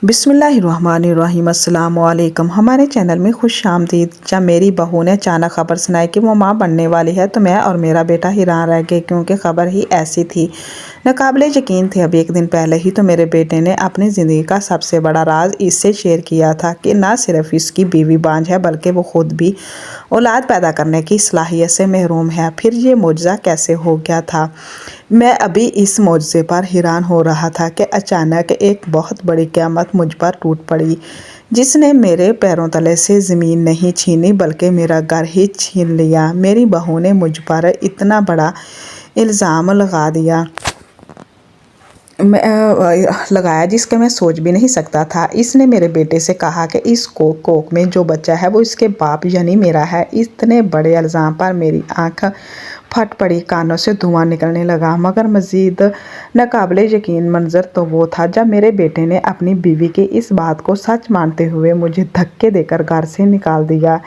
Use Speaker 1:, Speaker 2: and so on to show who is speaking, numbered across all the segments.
Speaker 1: बिस्मिल्लाहिर्रहमानिर्रहीम। अस्सलाम वालेकुम। हमारे चैनल में खुश आमदीद। जब मेरी बहू ने अचानक खबर सुनाई कि वो माँ बनने वाली है तो मैं और मेरा बेटा हैरान रह गए, क्योंकि खबर ही ऐसी थी, नाकाबिले यकीन थी। अब एक दिन पहले ही तो मेरे बेटे ने अपनी ज़िंदगी का सबसे बड़ा राज इससे शेयर किया था कि ना सिर्फ इसकी बीवी बांझ है, बल्कि वो खुद भी औलाद पैदा करने की सलाहियत से महरूम है। फिर ये मौजज़ा कैसे हो गया था? मैं अभी इस मौजज़े पर हैरान हो रहा था कि अचानक एक बहुत बड़ी क़यामत मुझ पर टूट पड़ी, जिसने मेरे पैरों तले से ज़मीन नहीं छीनी बल्कि मेरा घर ही छीन लिया। मेरी बहू ने मुझ पर इतना बड़ा इल्ज़ाम लगाया जिसके मैं सोच भी नहीं सकता था। इसने मेरे बेटे से कहा कि इस कोख में जो बच्चा है वो इसके बाप यानी मेरा है। इतने बड़े इल्ज़ाम पर मेरी आंख फट पड़ी, कानों से धुआं निकलने लगा। मगर मज़ीद नाकाबिले यकीन मंजर तो वो था जब मेरे बेटे ने अपनी बीवी की इस बात को सच मानते हुए मुझे धक्के देकर घर से निकाल दिया।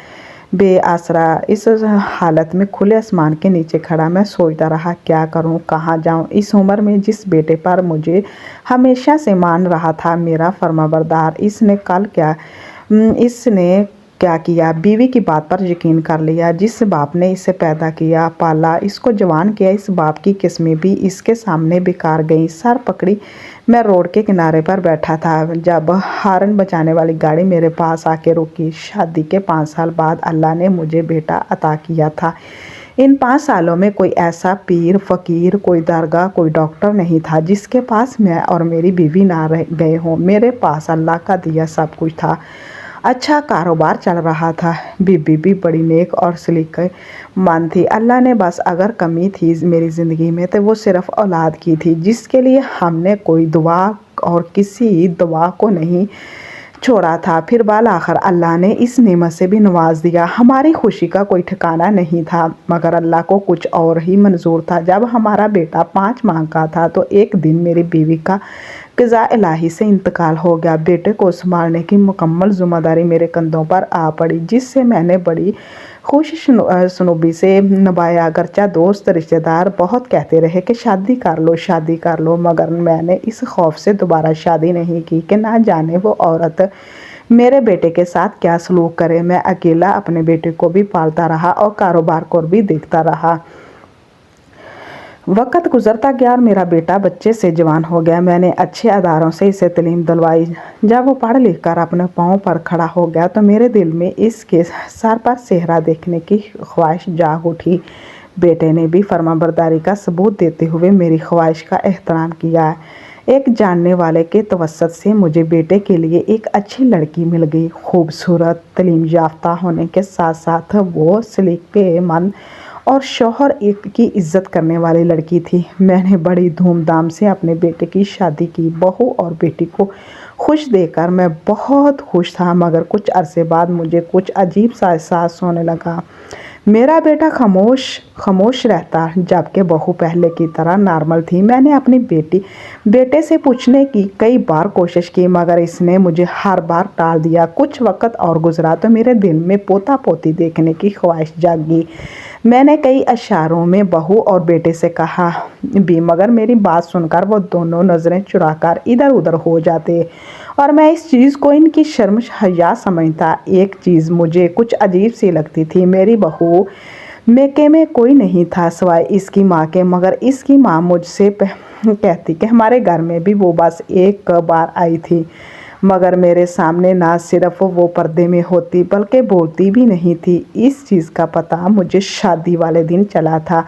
Speaker 1: बेआसरा इस हालत में खुले आसमान के नीचे खड़ा मैं सोचता रहा, क्या करूं, कहाँ जाऊं। इस उम्र में जिस बेटे पर मुझे हमेशा से मान रहा था मेरा फर्माबरदार, इसने क्या किया? बीवी की बात पर यकीन कर लिया। जिस बाप ने इसे पैदा किया, पाला, इसको जवान किया, इस बाप की किस्में भी इसके सामने बेकार गई। सर पकड़ी मैं रोड के किनारे पर बैठा था जब हॉर्न बजाने वाली गाड़ी मेरे पास आके रुकी। शादी के 5 साल बाद अल्लाह ने मुझे बेटा अता किया था। इन 5 सालों में कोई ऐसा पीर फ़कीर, कोई दरगाह, कोई डॉक्टर नहीं था जिसके पास मैं और मेरी बीवी ना रह गए हों। मेरे पास अल्लाह का दिया सब कुछ था। अच्छा कारोबार चल रहा था। बीबी भी बड़ी नेक और सलीक़ेमंद थी। अल्लाह ने बस अगर कमी थी मेरी ज़िंदगी में तो वो सिर्फ़ औलाद की थी, जिसके लिए हमने कोई दुआ और किसी दवा को नहीं छोड़ा था। फिर बाल आखिर अल्लाह ने इस नेमत से भी नवाज दिया। हमारी खुशी का कोई ठिकाना नहीं था, मगर अल्लाह को कुछ और ही मंजूर था। जब हमारा बेटा 5 माह का था तो एक दिन मेरी बीवी का क़ज़ा इलाही से इंतकाल हो गया। बेटे को संभालने की मुकम्मल ज़िम्मेदारी मेरे कंधों पर आ पड़ी, जिससे मैंने बड़ी खुशनुबी से निभाया। अगरचे दोस्त रिश्तेदार बहुत कहते रहे कि शादी कर लो, मगर मैंने इस खौफ से दोबारा शादी नहीं की कि ना जाने वो औरत मेरे बेटे के साथ क्या सलूक करे। मैं अकेला अपने बेटे को भी पालता रहा और कारोबार को भी देखता रहा। वक्त गुजरता गया और मेरा बेटा बच्चे से जवान हो गया। मैंने अच्छे अदारों से इसे तालीम दिलवाई। जब वो पढ़ लिख कर अपने पाँव पर खड़ा हो गया तो मेरे दिल में इसके सर पर सेहरा देखने की ख्वाहिश जाग उठी। बेटे ने भी फर्माबरदारी का सबूत देते हुए मेरी ख्वाहिश का एहतराम किया। एक जानने वाले के तवस्सुत से मुझे बेटे के लिए एक अच्छी लड़की मिल गई। खूबसूरत, तालीम याफ्ता होने के साथ साथ वो सलीक़ेमंद और शौहर एक की इज़्ज़त करने वाली लड़की थी। मैंने बड़ी धूमधाम से अपने बेटे की शादी की। बहू और बेटी को खुश देखकर मैं बहुत खुश था, मगर कुछ अरसे बाद मुझे कुछ अजीब सा एहसास होने लगा। मेरा बेटा खामोश रहता, जबकि बहू पहले की तरह नॉर्मल थी। मैंने अपनी बेटे से पूछने की कई बार कोशिश की, मगर इसने मुझे हर बार टाल दिया। कुछ वक्त और गुजरा तो मेरे दिल में पोता पोती देखने की ख्वाहिश जागी। मैंने कई इशारों में बहू और बेटे से कहा भी, मगर मेरी बात सुनकर वो दोनों नज़रें चुराकर इधर उधर हो जाते और मैं इस चीज़ को इनकी शर्म हया समझता। एक चीज़ मुझे कुछ अजीब सी लगती थी। मेरी बहू मेके में कोई नहीं था सिवाय इसकी माँ के, मगर इसकी माँ मुझसे कहती कि हमारे घर में भी वो बस एक बार आई थी, मगर मेरे सामने ना सिर्फ वो पर्दे में होती बल्कि बोलती भी नहीं थी। इस चीज़ का पता मुझे शादी वाले दिन चला था।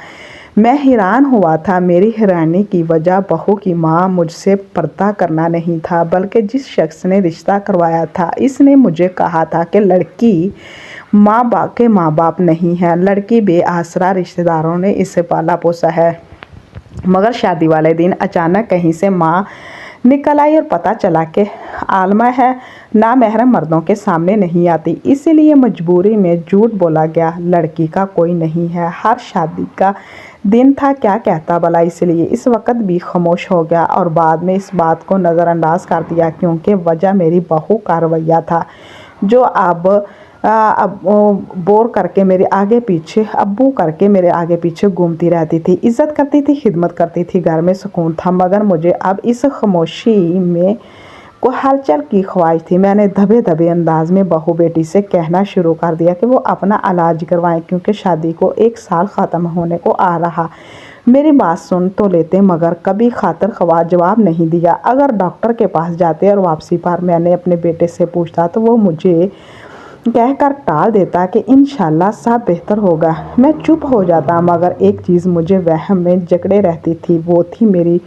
Speaker 1: मैं हैरान हुआ था। मेरी हैरानी की वजह बहू की माँ मुझसे पर्दा करना नहीं था, बल्कि जिस शख्स ने रिश्ता करवाया था इसने मुझे कहा था कि लड़की माँ बाप नहीं है, लड़की बेआसरा रिश्तेदारों ने इसे पाला पोसा है। मगर शादी वाले दिन अचानक कहीं से माँ निकल आई और पता चला कि आलमा है, ना महरम मर्दों के सामने नहीं आती, इसीलिए मजबूरी में झूठ बोला गया। लड़की का कोई नहीं है। हर शादी का दिन था, क्या कहता भला, इसलिए इस वक्त भी खामोश हो गया और बाद में इस बात को नज़रअंदाज कर दिया, क्योंकि वजह मेरी बहू का रवैया था, जो अब बोर करके मेरे आगे पीछे अब्बू करके मेरे आगे पीछे घूमती रहती थी। इज़्ज़त करती थी, खिदमत करती थी, घर में सुकून था। मगर मुझे अब इस खामोशी में को हलचल की ख्वाहिश थी। मैंने दबे दबे अंदाज में बहू बेटी से कहना शुरू कर दिया कि वो अपना इलाज करवाएं क्योंकि शादी को 1 साल ख़त्म होने को आ रहा। मेरी बात सुन तो लेते मगर कभी खातिर ख्वाह जवाब नहीं दिया। अगर डॉक्टर के पास जाते और वापसी पर मैंने अपने बेटे से पूछता तो वो मुझे कहकर टाल देता कि इंशाल्लाह सब बेहतर होगा। मैं चुप हो जाता मगर एक चीज़ मुझे वहम में जकड़े रहती थी, वो थी मेरी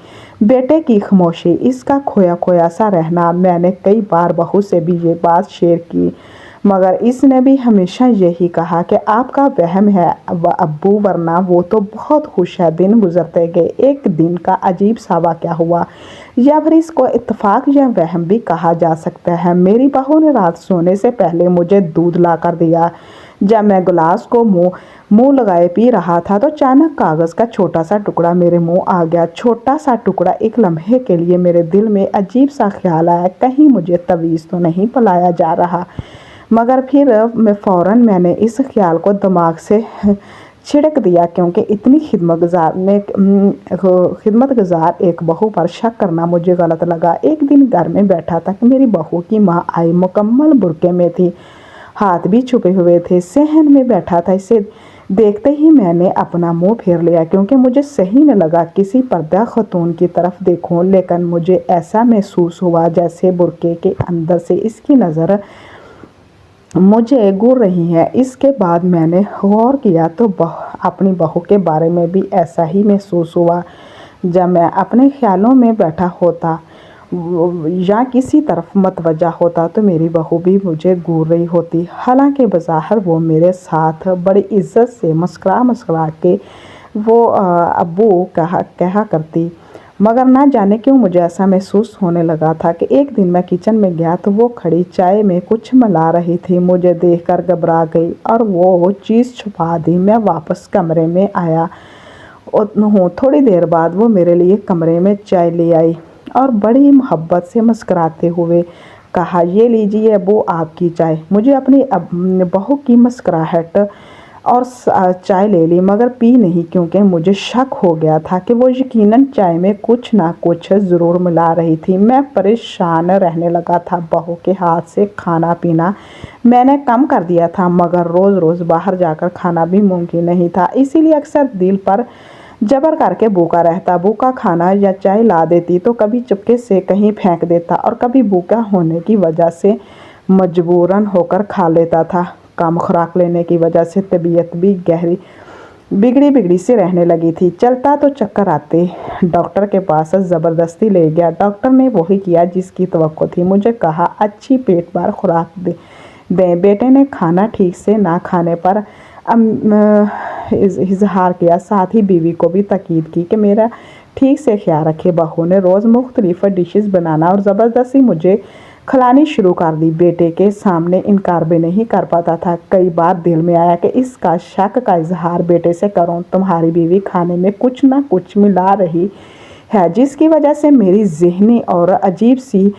Speaker 1: बेटे की खामोशी, इसका खोया खोया सा रहना। मैंने कई बार बहू से भी ये बात शेयर की मगर इसने भी हमेशा यही कहा कि आपका वहम है अब्बू, वरना वो तो बहुत खुश है। दिन गुजरते गए। एक दिन का अजीब सा वाक़या हुआ, या फिर इसको इत्तेफाक या वहम भी कहा जा सकता है। मेरी बहू ने रात सोने से पहले मुझे दूध ला कर दिया। जब मैं गिलास को मुंह लगाए पी रहा था तो अचानक कागज़ का छोटा सा टुकड़ा मेरे मुंह आ गया। छोटा सा टुकड़ा। एक लम्हे के लिए मेरे दिल में अजीब सा ख्याल आया, कहीं मुझे तवीज़ तो नहीं पिलाया जा रहा। मगर फिर मैंने इस ख्याल को दिमाग से छिड़क दिया क्योंकि इतनी खिदमतगज़ार एक बहू पर शक करना मुझे गलत लगा। एक दिन घर में बैठा था कि मेरी बहू की माँ आई। मुकम्मल बुर्के में थी, हाथ भी छुपे हुए थे, सहन में बैठा था। इसे देखते ही मैंने अपना मुंह फेर लिया क्योंकि मुझे सही न लगा किसी पर्दा खतून की तरफ देखूं, लेकिन मुझे ऐसा महसूस हुआ जैसे बुर्के के अंदर से इसकी नज़र मुझे घूर रही है। इसके बाद मैंने गौर किया तो अपनी बहू के बारे में भी ऐसा ही महसूस हुआ। जब मैं अपने ख्यालों में बैठा होता या किसी तरफ मतवज्जा होता तो मेरी बहू भी मुझे घूर रही होती। हालांकि बज़ाहिर वो मेरे साथ बड़ी इज्जत से मुस्कुरा के वो अब्बू कहा करती, मगर ना जाने क्यों मुझे ऐसा महसूस होने लगा था कि एक दिन मैं किचन में गया तो वो खड़ी चाय में कुछ मिला रही थी। मुझे देखकर घबरा गई और वो चीज़ छुपा दी। मैं वापस कमरे में आया हूँ। थोड़ी देर बाद वो मेरे लिए कमरे में चाय ले आई और बड़ी मोहब्बत से मुस्कुराते हुए कहा, ये लीजिए अब्बू आपकी चाय। मुझे अपनी बहू की मुस्कुराहट और चाय ले ली मगर पी नहीं क्योंकि मुझे शक हो गया था कि वो यकीनन चाय में कुछ ना कुछ ज़रूर मिला रही थी। मैं परेशान रहने लगा था। बहू के हाथ से खाना पीना मैंने कम कर दिया था मगर रोज़ रोज़ बाहर जाकर खाना भी मुमकिन नहीं था, इसीलिए अक्सर दिल पर जबर करके भूखा रहता। भूखा खाना या चाय ला देती तो कभी चुपके से कहीं फेंक देता और कभी भूखा होने की वजह से मजबूरन होकर खा लेता था। कम खुराक लेने की वजह से तबीयत भी बिगड़ी सी रहने लगी थी। चलता तो चक्कर आते। डॉक्टर के पास ज़बरदस्ती ले गया। डॉक्टर ने वही किया जिसकी तवक्को थी। मुझे कहा अच्छी पेट भर खुराक दें। बेटे ने खाना ठीक से ना खाने पर इजहार किया। साथ ही बीवी को भी ताकीद की कि मेरा ठीक से ख्याल रखे। बहू ने रोज़ मुख्तलिफ डिशेस बनाना और ज़बरदस्ती मुझे खिलानी शुरू कर दी। बेटे के सामने इनकार भी नहीं कर पाता था। कई बार दिल में आया कि इसका शक का इजहार बेटे से करूं। तुम्हारी बीवी खाने में कुछ ना कुछ मिला रही है जिसकी वजह से मेरी ज़हनी और अजीब सी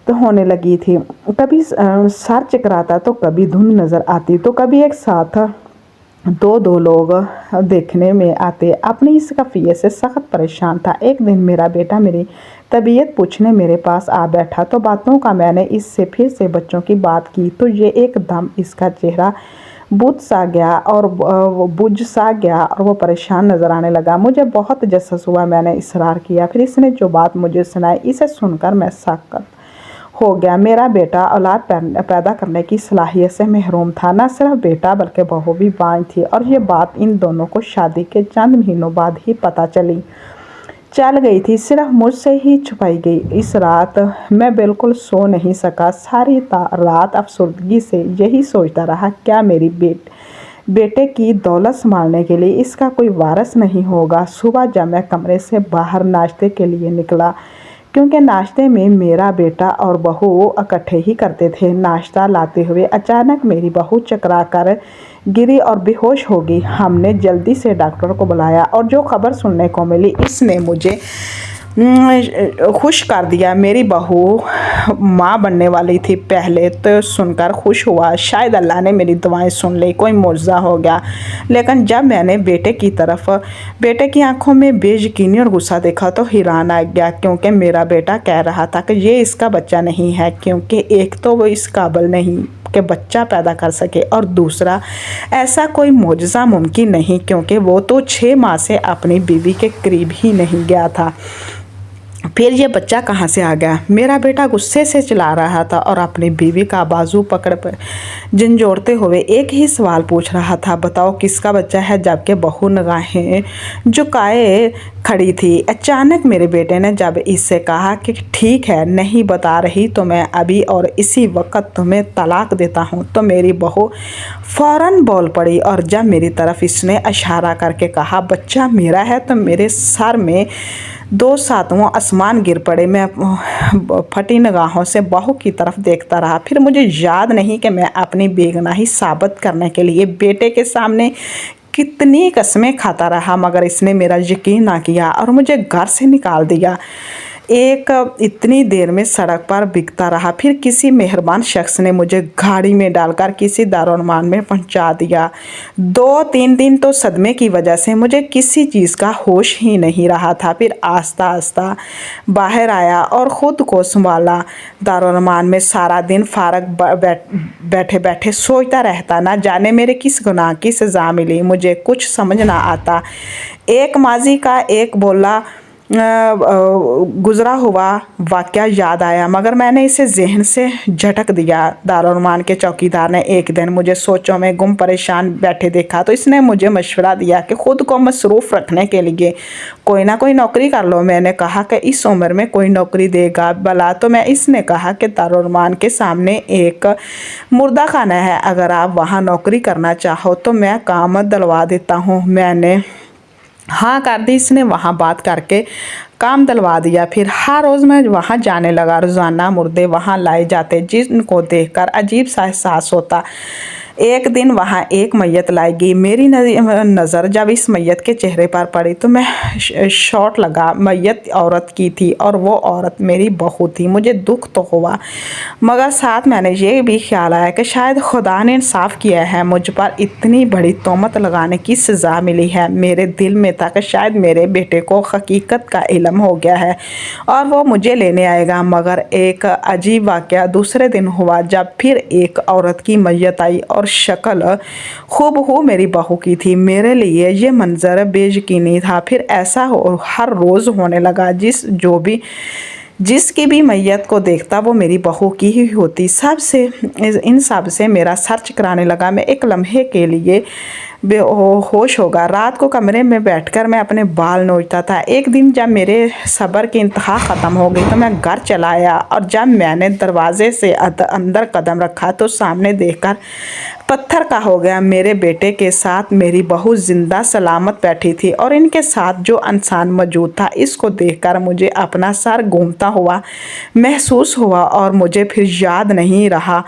Speaker 1: तो होने लगी थी। कभी सर चकराता तो कभी धुंध नज़र आती तो कभी एक साथ दो लोग देखने में आते। अपनी इस कफ़ियत से सख्त परेशान था। एक दिन मेरा बेटा मेरी तबीयत पूछने मेरे पास आ बैठा तो बातों का मैंने इससे फिर से बच्चों की बात की तो ये एकदम इसका चेहरा बुझ सा गया और वो परेशान नज़र आने लगा। मुझे बहुत तजस्सुस हुआ। मैंने इसरार किया। फिर इसने जो बात मुझे सुनाई इसे सुनकर मैं सख्त हो गया। मेरा बेटा औलाद पैदा करने की सलाहियत से महरूम था। न सिर्फ बेटा बल्कि बहू भी बांझ थी और ये बात इन दोनों को शादी के चंद महीनों बाद ही पता चल गई थी। सिर्फ मुझसे ही छुपाई गई। इस रात मैं बिल्कुल सो नहीं सका। सारी रात अफसरदगी से यही सोचता रहा, क्या मेरी बेटे की दौलत संभालने के लिए इसका कोई वारिस नहीं होगा। सुबह जब मैं कमरे से बाहर नाश्ते के लिए निकला क्योंकि नाश्ते में मेरा बेटा और बहू इकट्ठे ही करते थे, नाश्ता लाते हुए अचानक मेरी बहू चकरा कर गिरी और बेहोश हो गई। हमने जल्दी से डॉक्टर को बुलाया और जो खबर सुनने को मिली इसने मुझे खुश कर दिया। मेरी बहू माँ बनने वाली थी पहले, तो सुनकर खुश हुआ, शायद अल्लाह ने मेरी दुआएं सुन ली, कोई मुआवजा हो गया। लेकिन जब मैंने बेटे की आंखों में बेयकीनी और गुस्सा देखा तो हैरान आ गया, क्योंकि मेरा बेटा कह रहा था कि ये इसका बच्चा नहीं है, क्योंकि एक तो वो इस काबिल नहीं कि बच्चा पैदा कर सके, और दूसरा ऐसा कोई मुआवजा मुमकिन नहीं, क्योंकि वो तो 6 माह से अपनी बीवी के करीब ही नहीं गया था। फिर ये बच्चा कहाँ से आ गया? मेरा बेटा गुस्से से चिल्ला रहा था और अपनी बीवी का बाजू पकड़ पर झंझोड़ते हुए एक ही सवाल पूछ रहा था, बताओ किसका बच्चा है? जबकि बहू निगाहें झुकाए खड़ी थी। अचानक मेरे बेटे ने जब इससे कहा कि ठीक है, नहीं बता रही तो मैं अभी और इसी वक्त तुम्हें तलाक देता हूँ, तो मेरी बहू फौरन बोल पड़ी, और जब मेरी तरफ इसने इशारा करके कहा बच्चा मेरा है, तो मेरे सर में 2 सातवां आसमान गिर पड़े। मैं फटी निगाहों से बहू की तरफ देखता रहा। फिर मुझे याद नहीं कि मैं अपनी बेगुनाही साबित करने के लिए बेटे के सामने कितनी कसमें खाता रहा, मगर इसने मेरा यकीन ना किया और मुझे घर से निकाल दिया। इतनी देर में सड़क पर बिकता रहा। फिर किसी मेहरबान शख्स ने मुझे गाड़ी में डालकर किसी दारुमान में पहुंचा दिया। 2-3 दिन तो सदमे की वजह से मुझे किसी चीज़ का होश ही नहीं रहा था। फिर आस्ता आस्ता बाहर आया और ख़ुद को संभाला। दारुमान में सारा दिन फारग बैठे बैठे सोचता रहता, ना जाने मेरे किस गुनाह की सज़ा मिली, मुझे कुछ समझ ना आता। एक माजी का एक बोला गुज़रा हुआ वाक़या याद आया, मगर मैंने इसे जहन से झटक दिया। दारुमान के चौकीदार ने एक दिन मुझे सोचों में गुम परेशान बैठे देखा, तो इसने मुझे मशवरा दिया कि ख़ुद को मसरूफ़ रखने के लिए कोई ना कोई नौकरी कर लो। मैंने कहा कि इस उम्र में कोई नौकरी देगा भला? तो इसने कहा कि दारुमान के सामने एक मुर्दा खाना है, अगर आप वहाँ नौकरी करना चाहो तो मैं काम दिलवा देता हूँ। मैंने हाँ कर दी। इसने वहाँ बात करके काम दिलवा दिया। फिर हर रोज़ मैं वहाँ जाने लगा। रोज़ाना मुर्दे वहाँ लाए जाते, जिनको देखकर अजीब सा एहसास होता। एक दिन वहाँ एक मैयत लाई गई। मेरी नज़र जब इस मैयत के चेहरे पर पड़ी तो मैं शॉट लगा। मैयत औरत की थी और वो औरत मेरी बहू थी। मुझे दुख तो हुआ, मगर साथ मैंने ये भी ख्याल आया कि शायद खुदा ने इंसाफ किया है, मुझ पर इतनी बड़ी तोहमत लगाने की सज़ा मिली है। मेरे दिल में था कि शायद मेरे बेटे को हकीकत का इल्म हो गया है और वो मुझे लेने आएगा। मगर एक अजीब वाक़या दूसरे दिन हुआ, जब फिर एक औरत की मैयत आई और शक्ल खूबहू मेरी बहू की थी। मेरे लिए ये मंजर बेयकीनी था। फिर ऐसा हर रोज़ होने लगा। जिसकी भी मैयत को देखता वो मेरी बहू की ही होती। इन सब से मेरा सर चकराने लगा। मैं एक लम्हे के लिए बेहोश होगा। रात को कमरे में बैठकर मैं अपने बाल नोचता था। एक दिन जब मेरे सब्र की इंतहा ख़त्म हो गई तो मैं घर चला आया, और जब मैंने दरवाजे से अंदर कदम रखा तो सामने देखकर पत्थर का हो गया। मेरे बेटे के साथ मेरी बहू जिंदा सलामत बैठी थी और इनके साथ जो इंसान मौजूद था, इसको देखकर मुझे अपना सर घूमता हुआ महसूस हुआ और मुझे फिर याद नहीं रहा।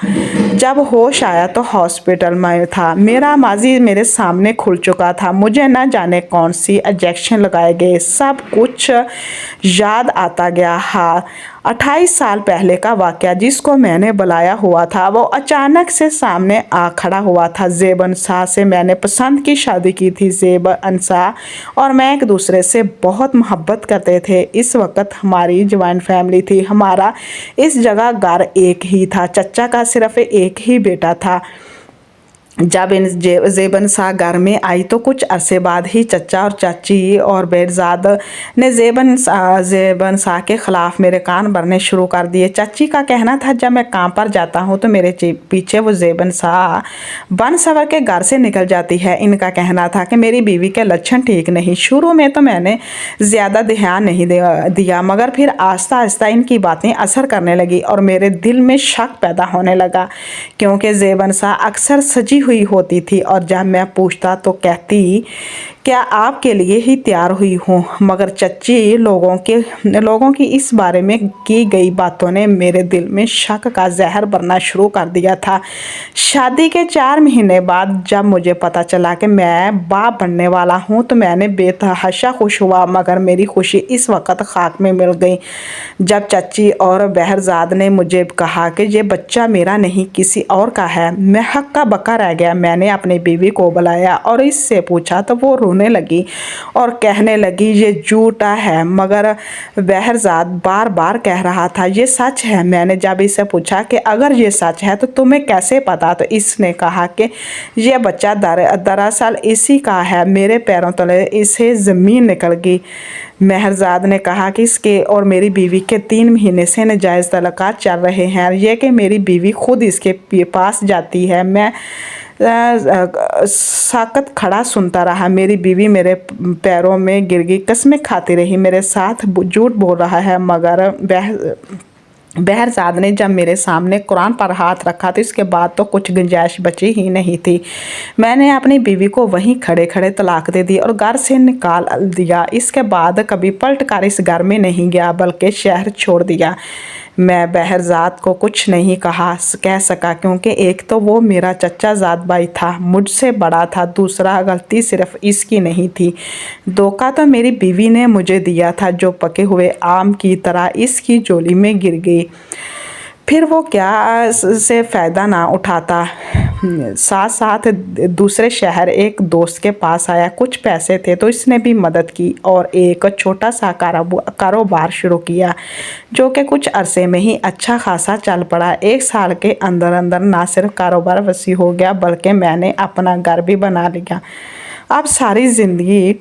Speaker 1: जब होश आया तो हॉस्पिटल में था। मेरा माजी मेरे सामने खुल चुका था। मुझे न जाने कौन सी इंजेक्शन लगाए गए, सब कुछ याद आता गया। हाँ, 28 साल पहले का वाक़या जिसको मैंने बुलाया हुआ था, वो अचानक से सामने आ खड़ा हुआ था। ज़ेब अंसा से मैंने पसंद की शादी की थी। ज़ेब अंसा और मैं एक दूसरे से बहुत मोहब्बत करते थे। इस वक्त हमारी जॉइंट फैमिली थी। हमारा इस जगह घर एक ही था। चचा का सिर्फ एक ही बेटा था। जब ज़ेबन शाह घर में आई तो कुछ अरसे बाद ही चचा और चाची और बेरजाद ने ज़ेबन शाह के ख़िलाफ़ मेरे कान भरने शुरू कर दिए। चाची का कहना था जब मैं काम पर जाता हूँ तो मेरे पीछे वो ज़ेबन शाह बन सवर के घर से निकल जाती है। इनका कहना था कि मेरी बीवी के लक्षण ठीक नहीं। शुरू में तो मैंने ज़्यादा ध्यान नहीं दिया, मगर फिर आहिस्ता आहिस्ता इनकी बातें असर करने लगी और मेरे दिल में शक पैदा होने लगा, क्योंकि ज़ेबन शाह अक्सर सजी हुई होती थी और जब मैं पूछता तो कहती क्या आपके लिए ही तैयार हुई हूँ। मगर चच्ची लोगों की इस बारे में की गई बातों ने मेरे दिल में शक का जहर भरना शुरू कर दिया था। शादी के 4 महीने बाद जब मुझे पता चला कि मैं बाप बनने वाला हूँ तो मैंने बेतहाशा खुश हुआ, मगर मेरी खुशी इस वक्त खाक में मिल गई जब चच्ची और बहरजाद ने मुझे कहा कि ये बच्चा मेरा नहीं किसी और का है। मैं हक्का बक्का रह गया। मैंने अपनी बीवी को बुलाया और इससे पूछा तो वो रोने लगी और कहने लगी ये झूठा है, मगर बहरजाद बार बार कह रहा था ये सच है। मैंने जब इससे पूछा कि अगर ये सच है तो तुम्हें कैसे पता, तो इसने कहा कि यह बच्चा दरअसल इसी का है, मेरे पैरों तले इसे ज़मीन निकल गई। महरजाद ने कहा कि इसके और मेरी बीवी के 3 महीने से नाजायज़ तल्लुकात चल रहे हैं। यह कि मेरी बीवी खुद इसके पास जाती है। मैं साकत खड़ा सुनता रहा। मेरी बीवी मेरे पैरों में गिर गई, कस्में खाती रही, मेरे साथ झूठ बोल रहा है। मगर बहरजाद ने जब मेरे सामने कुरान पर हाथ रखा तो इसके बाद तो कुछ गुंजाइश बची ही नहीं थी। मैंने अपनी बीवी को वहीं खड़े खड़े तलाक दे दी और घर से निकाल दिया। इसके बाद कभी पलट कर इस घर में नहीं गया, बल्कि शहर छोड़ दिया। मैं बहरजाद को कुछ नहीं कह सका, क्योंकि एक तो वो मेरा चचा जाद भाई था, मुझसे बड़ा था। दूसरा, गलती सिर्फ इसकी नहीं थी, धोखा तो मेरी बीवी ने मुझे दिया था, जो पके हुए आम की तरह इसकी झोली में गिर गई। फिर वो क्या से फ़ायदा ना उठाता। साथ साथ दूसरे शहर एक दोस्त के पास आया। कुछ पैसे थे तो इसने भी मदद की और एक छोटा सा कारोबार शुरू किया, जो कि कुछ अरसे में ही अच्छा खासा चल पड़ा। 1 साल के अंदर अंदर ना सिर्फ कारोबार वसी हो गया, बल्कि मैंने अपना घर भी बना लिया। अब सारी ज़िंदगी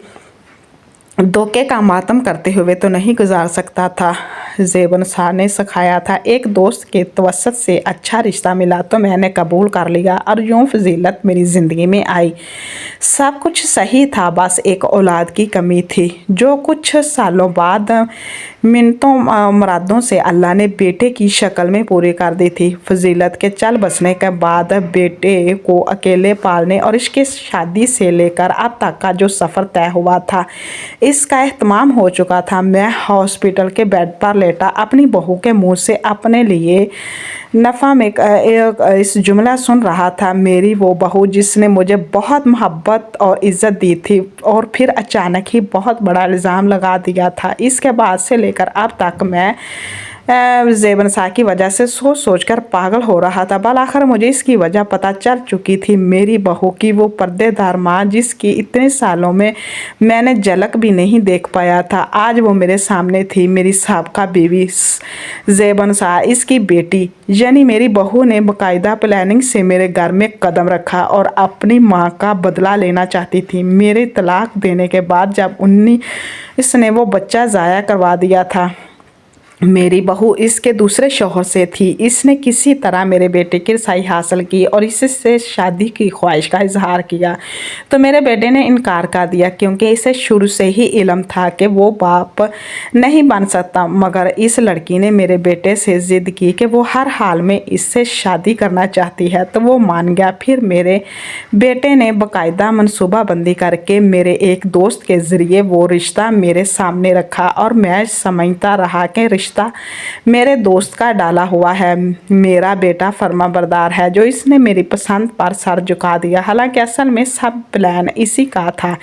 Speaker 1: धोखे का मातम करते हुए तो नहीं गुजार सकता था। ज़ेबन शाह ने सिखाया था, एक दोस्त के तवस्सुत से अच्छा रिश्ता मिला तो मैंने कबूल कर लिया और यूँ फजीलत मेरी ज़िंदगी में आई। सब कुछ सही था, बस एक औलाद की कमी थी, जो कुछ सालों बाद मिन्नतों मुरादों से अल्लाह ने बेटे की शक्ल में पूरी कर दी थी। फजीलत के चल बसने के बाद बेटे को अकेले पालने और इसके शादी से लेकर अब तक का जो सफ़र तय हुआ था, इसका एहतमाम हो चुका था। मैं हॉस्पिटल के बेड पर लेटा अपनी बहू के मुंह से अपने लिए नफ़ा में इस जुमला सुन रहा था, मेरी वो बहू जिसने मुझे बहुत मोहब्बत और इज़्ज़त दी थी और फिर अचानक ही बहुत बड़ा इल्ज़ाम लगा दिया था। इसके बाद से लेकर अब तक मैं ज़ेबन शाह की वजह से सोच कर पागल हो रहा था। बल आखिर मुझे इसकी वजह पता चल चुकी थी। मेरी बहू की वो पर्देदार माँ, जिसकी इतने सालों में मैंने झलक भी नहीं देख पाया था, आज वो मेरे सामने थी। मेरी साबका बीवी ज़ेबन शाह, इसकी बेटी यानी मेरी बहू ने बाकायदा प्लानिंग से मेरे घर में कदम रखा और अपनी माँ का बदला लेना चाहती थी। मेरे तलाक देने के बाद जब इसने वो बच्चा ज़ाया करवा दिया था, मेरी बहू इसके दूसरे शौहर से थी। इसने किसी तरह मेरे बेटे की रसाई हासिल की और इससे शादी की ख्वाहिश का इजहार किया, तो मेरे बेटे ने इनकार कर दिया, क्योंकि इसे शुरू से ही इल्म था कि वो बाप नहीं बन सकता। मगर इस लड़की ने मेरे बेटे से ज़िद की कि वो हर हाल में इससे शादी करना चाहती है, तो वो मान गया। फिर मेरे बेटे ने बाकायदा मनसूबाबंदी करके मेरे एक दोस्त के ज़रिए वो रिश्ता मेरे सामने रखा और मैं समझता रहा कि रिश्ता मेरे दोस्त का डाला हुआ है। मेरा बेटा फर्माबरदार है, जो इसने मेरी पसंद पर सर झुका दिया। हालांकि असल में सब प्लान इसी का था,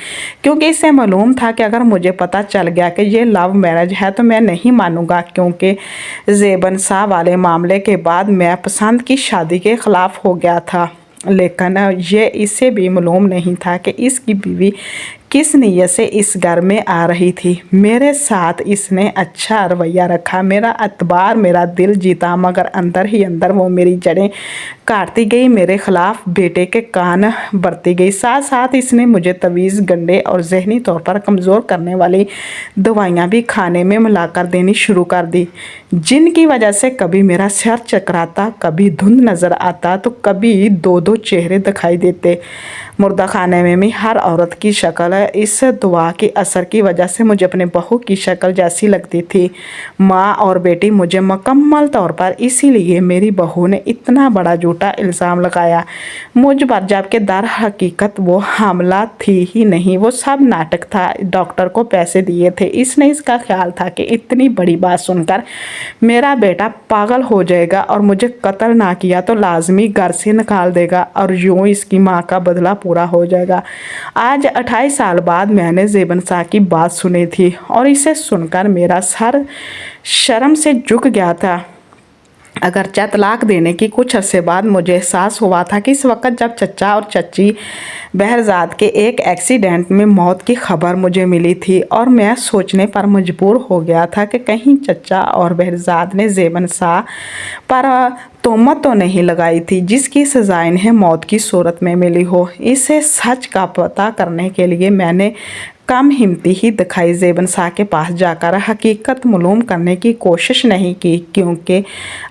Speaker 1: क्योंकि इसे मालूम था कि अगर मुझे पता चल गया कि ये लव मैरिज है तो मैं नहीं मानूंगा, क्योंकि ज़ेबन शाह वाले मामले के बाद मैं पसंद की शादी के ख़िलाफ़ हो गया था। लेकिन ये इसे भी मालूम नहीं था कि इसकी बीवी किस नीयत से इस घर में आ रही थी। मेरे साथ इसने अच्छा रवैया रखा, मेरा एतबार, मेरा दिल जीता, मगर अंदर ही अंदर वो मेरी जड़ें काटती गई, मेरे ख़िलाफ़ बेटे के कान भरती गई। साथ साथ इसने मुझे तवीज़, गंडे और जहनी तौर पर कमज़ोर करने वाली दवाइयाँ भी खाने में मिलाकर देनी शुरू कर दी, जिनकी वजह से कभी मेरा सर चकराता, कभी धुंध नज़र आता, तो कभी 2-2 चेहरे दिखाई देते। मुर्दा खाने में भी हर औरत की शक्ल इस दुआ के असर की वजह से मुझे अपने बहू की शक्ल जैसी लगती थी। माँ और बेटी मुझे मुकम्मल तौर पर इसीलिए मेरी बहू ने इतना बड़ा झूठा इल्ज़ाम लगाया मुझ पर, जबकि दर हकीकत वो हमला थी ही नहीं, वो सब नाटक था। डॉक्टर को पैसे दिए थे, इसने इसका ख्याल था कि इतनी बड़ी बात सुनकर मेरा बेटा पागल हो जाएगा और मुझे कत्ल ना किया तो लाजमी घर से निकाल देगा और यूं इसकी माँ का बदला पूरा हो जाएगा। आज 28 साल बाद मैंने ज़ेबन शाह की बात सुनी थी और इसे सुनकर मेरा सर शर्म से झुक गया था। अगरचे तलाक देने की कुछ अरसे बाद मुझे एहसास हुआ था कि इस वक्त जब चचा और चची बहरजाद के एक एक्सीडेंट में मौत की खबर मुझे मिली थी, और मैं सोचने पर मजबूर हो गया था कि कहीं चचा और बहरजाद ने ज़ेबन शाह पर तोहमत तो नहीं लगाई थी जिसकी सज़ा इन्हें मौत की सूरत में मिली हो। इसे सच का पता करने के लिए मैंने कम हिम्मती ही दिखाई। ज़ेबन शाह के पास जाकर हकीकत मालूम करने की कोशिश नहीं की, क्योंकि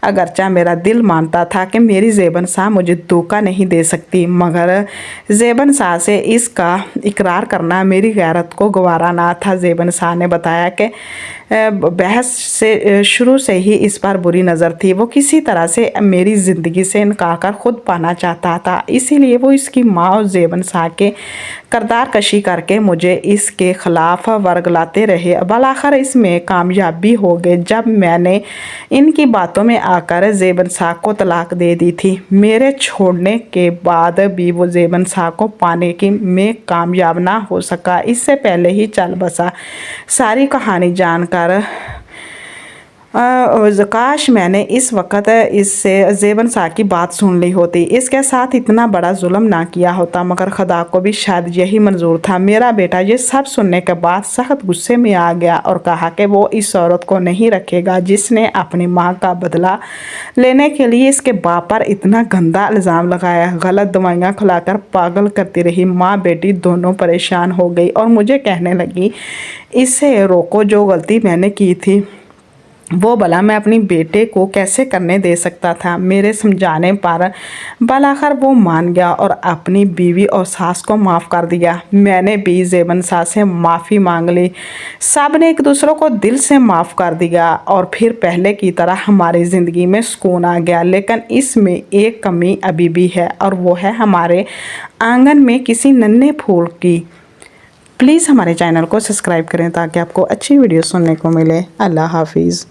Speaker 1: अगरचा मेरा दिल मानता था कि मेरी ज़ेबन शाह मुझे धोखा नहीं दे सकती, मगर ज़ेबन शाह से इसका इकरार करना मेरी गैरत को गवारा ना था। ज़ेबन शाह ने बताया कि बहस से शुरू से ही इस पर बुरी नज़र थी। वो किसी तरह से मेरी ज़िंदगी से इनकार कर खुद पाना चाहता था, इसीलिए वो इसकी माँ और ज़ेबन शाह के किरदार कशी करके मुझे इसके ख़िलाफ़ वर्गलाते रहे। बालाखिर इसमें कामयाब भी हो गए जब मैंने इनकी बातों में आकर ज़ेबन शाह को तलाक दे दी थी। मेरे छोड़ने के बाद भी वो ज़ेबन शाह को पाने की में कामयाब ना हो सका, इससे पहले ही चल बसा। सारी कहानी जानकर काश मैंने इस वक्त इससे ज़ेबन शाह की बात सुन ली होती, इसके साथ इतना बड़ा जुल्म ना किया होता, मगर खुदा को भी शायद यही मंजूर था। मेरा बेटा ये सब सुनने के बाद सख्त गुस्से में आ गया और कहा कि वो इस औरत को नहीं रखेगा जिसने अपनी माँ का बदला लेने के लिए इसके बाप पर इतना गंदा इल्ज़ाम लगाया। गलत दवाइयाँ खिलाकर पागल करती रही। माँ बेटी दोनों परेशान हो गई और मुझे कहने लगी, इसे रोको, जो गलती मैंने की थी वो भला मैं अपनी बेटे को कैसे करने दे सकता था। मेरे समझाने पर बालाखिर वो मान गया और अपनी बीवी और सास को माफ़ कर दिया। मैंने भी ज़ेबन शाह से माफ़ी मांग ली। सब ने एक दूसरे को दिल से माफ़ कर दिया और फिर पहले की तरह हमारी ज़िंदगी में सुकून आ गया। लेकिन इसमें एक कमी अभी भी है, और वो है हमारे आंगन में किसी नन्हे फूल की। प्लीज़ हमारे चैनल को सब्सक्राइब करें ताकि आपको अच्छी वीडियो सुनने को मिले। अल्लाह हाफिज़।